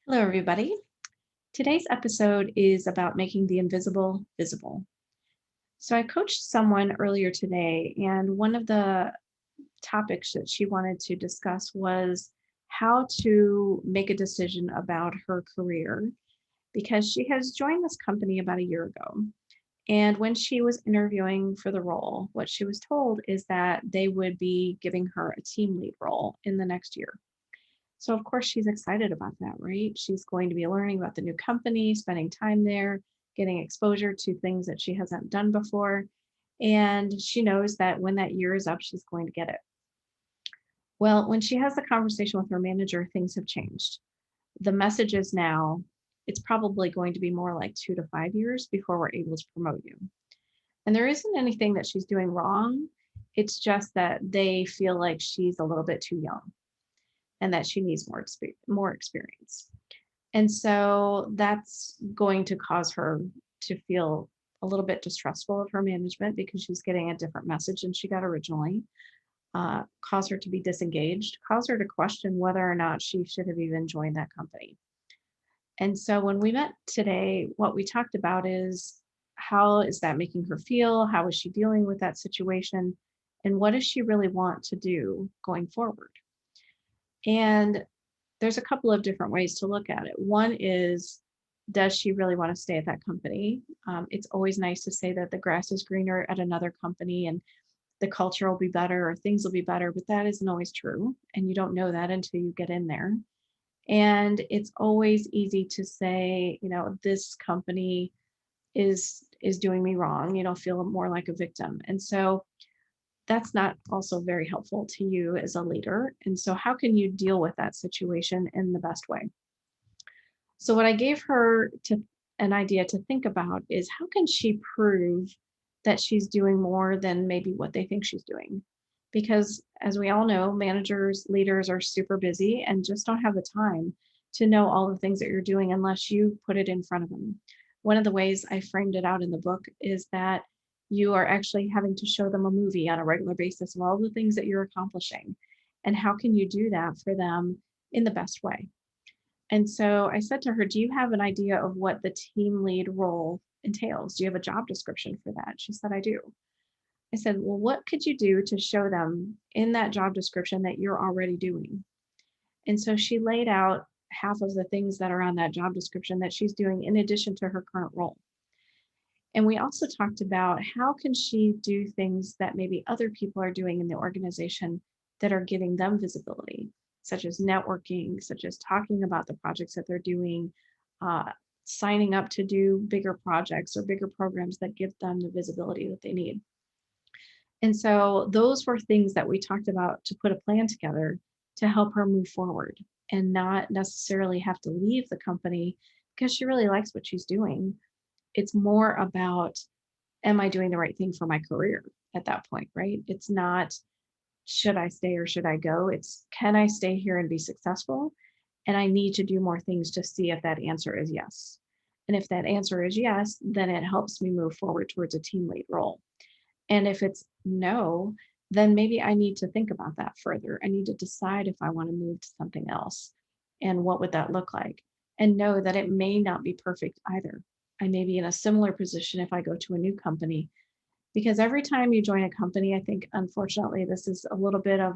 Hello, everybody. Today's episode is about making the invisible visible. So, I coached someone earlier today, and one of the topics that she wanted to discuss was how to make a decision about her career because she has joined this company about a year ago. And when she was interviewing for the role, what she was told is that they would be giving her a team lead role in the next year. So, of course, she's excited about that, right? She's going to be learning about the new company, spending time there, getting exposure to things that she hasn't done before. And she knows that when that year is up, she's going to get it. Well, when she has the conversation with her manager, things have changed. The message is now it's probably going to be more like 2 to 5 years before we're able to promote you. And there isn't anything that she's doing wrong. It's just that they feel like she's a little bit too young and that she needs more experience. And so that's going to cause her to feel a little bit distrustful of her management because she's getting a different message than she got originally, cause her to be disengaged, cause her to question whether or not she should have even joined that company. And so when we met today, what we talked about is how is that making her feel? How is she dealing with that situation? And what does she really want to do going forward? And there's a couple of different ways to look at it. One is, does she really want to stay at that company? It's always nice to say that the grass is greener at another company and the culture will be better or things will be better, but that isn't always true. And you don't know that until you get in there. And it's always easy to say, this company is doing me wrong, feel more like a victim. And so that's not also very helpful to you as a leader. And so, how can you deal with that situation in the best way? So, what I gave her to an idea to think about is how can she prove that she's doing more than maybe what they think she's doing? Because, as we all know, managers, leaders are super busy and just don't have the time to know all the things that you're doing unless you put it in front of them. One of the ways I framed it out in the book is that you are actually having to show them a movie on a regular basis of all the things that you're accomplishing. And how can you do that for them in the best way? And so I said to her, do you have an idea of what the team lead role entails? Do you have a job description for that? She said, I do. I said, well, what could you do to show them in that job description that you're already doing? And so she laid out half of the things that are on that job description that she's doing in addition to her current role. And we also talked about how can she do things that maybe other people are doing in the organization that are giving them visibility, such as networking, such as talking about the projects that they're doing, uh, signing up to do bigger projects or bigger programs that give them the visibility that they need. And so those were things that we talked about to put a plan together to help her move forward and not necessarily have to leave the company because she really likes what she's doing. It's more about, am I doing the right thing for my career at that point, right? It's not, should I stay or should I go? It's, can I stay here and be successful? And I need to do more things to see if that answer is yes. And if that answer is yes, then it helps me move forward towards a team lead role. And if it's no, then maybe I need to think about that further. I need to decide if I want to move to something else and what would that look like? And know that it may not be perfect either. I may be in a similar position if I go to a new company because every time you join a company, I think unfortunately this is a little bit of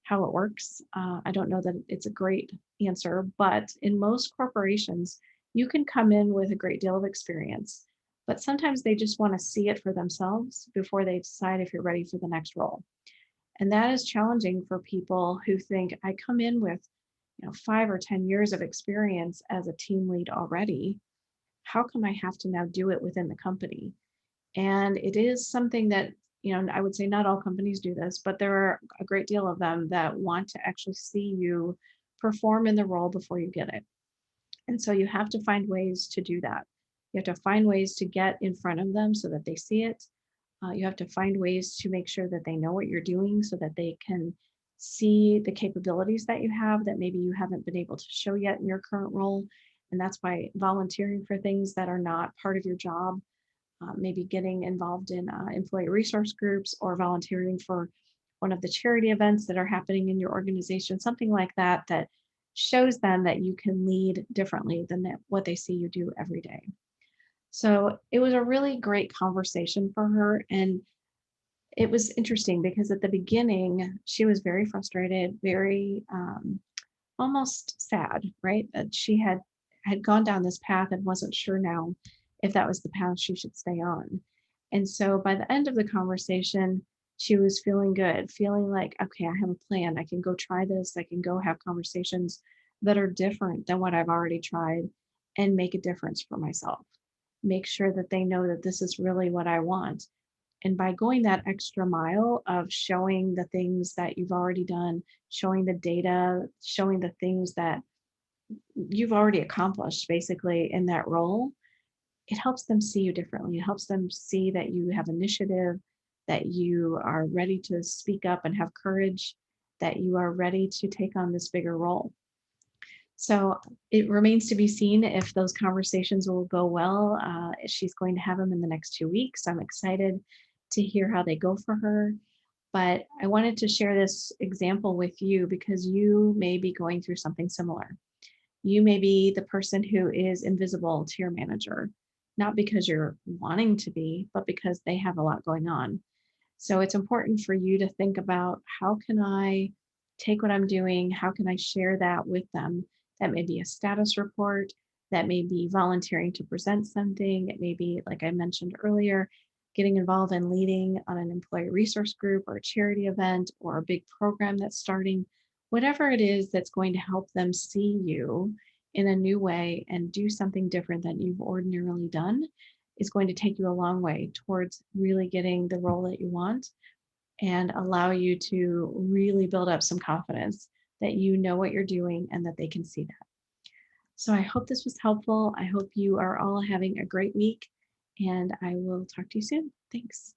how it works. I don't know that it's a great answer, but in most corporations, you can come in with a great deal of experience, but sometimes they just want to see it for themselves before they decide if you're ready for the next role. And that is challenging for people who think I come in with 5 or 10 years of experience as a team lead already. How come I have to now do it within the company? And it is something that, I would say not all companies do this, but there are a great deal of them that want to actually see you perform in the role before you get it. And so you have to find ways to do that. You have to find ways to get in front of them so that they see it. You have to find ways to make sure that they know what you're doing so that they can see the capabilities that you have that maybe you haven't been able to show yet in your current role. And that's why volunteering for things that are not part of your job, maybe getting involved in employee resource groups or volunteering for one of the charity events that are happening in your organization, something like that, that shows them that you can lead differently than what they see you do every day. So it was a really great conversation for her. And it was interesting because at the beginning, she was very frustrated, very almost sad, right? That she had gone down this path and wasn't sure now if that was the path she should stay on. And so by the end of the conversation, she was feeling good, feeling like, okay, I have a plan. I can go try this. I can go have conversations that are different than what I've already tried and make a difference for myself. Make sure that they know that this is really what I want. And by going that extra mile of showing the things that you've already done, showing the data, showing the things that you've already accomplished basically in that role, it helps them see you differently. It helps them see that you have initiative, that you are ready to speak up and have courage, that you are ready to take on this bigger role. So it remains to be seen if those conversations will go well. She's going to have them in the next 2 weeks. I'm excited to hear how they go for her. But I wanted to share this example with you because you may be going through something similar. You may be the person who is invisible to your manager, not because you're wanting to be, but because they have a lot going on. So it's important for you to think about, how can I take what I'm doing? How can I share that with them? That may be a status report, that may be volunteering to present something. It may be, like I mentioned earlier, getting involved in leading on an employee resource group or a charity event or a big program that's starting. Whatever it is that's going to help them see you in a new way and do something different than you've ordinarily done is going to take you a long way towards really getting the role that you want and allow you to really build up some confidence that you know what you're doing and that they can see that. So I hope this was helpful. I hope you are all having a great week, and I will talk to you soon. Thanks.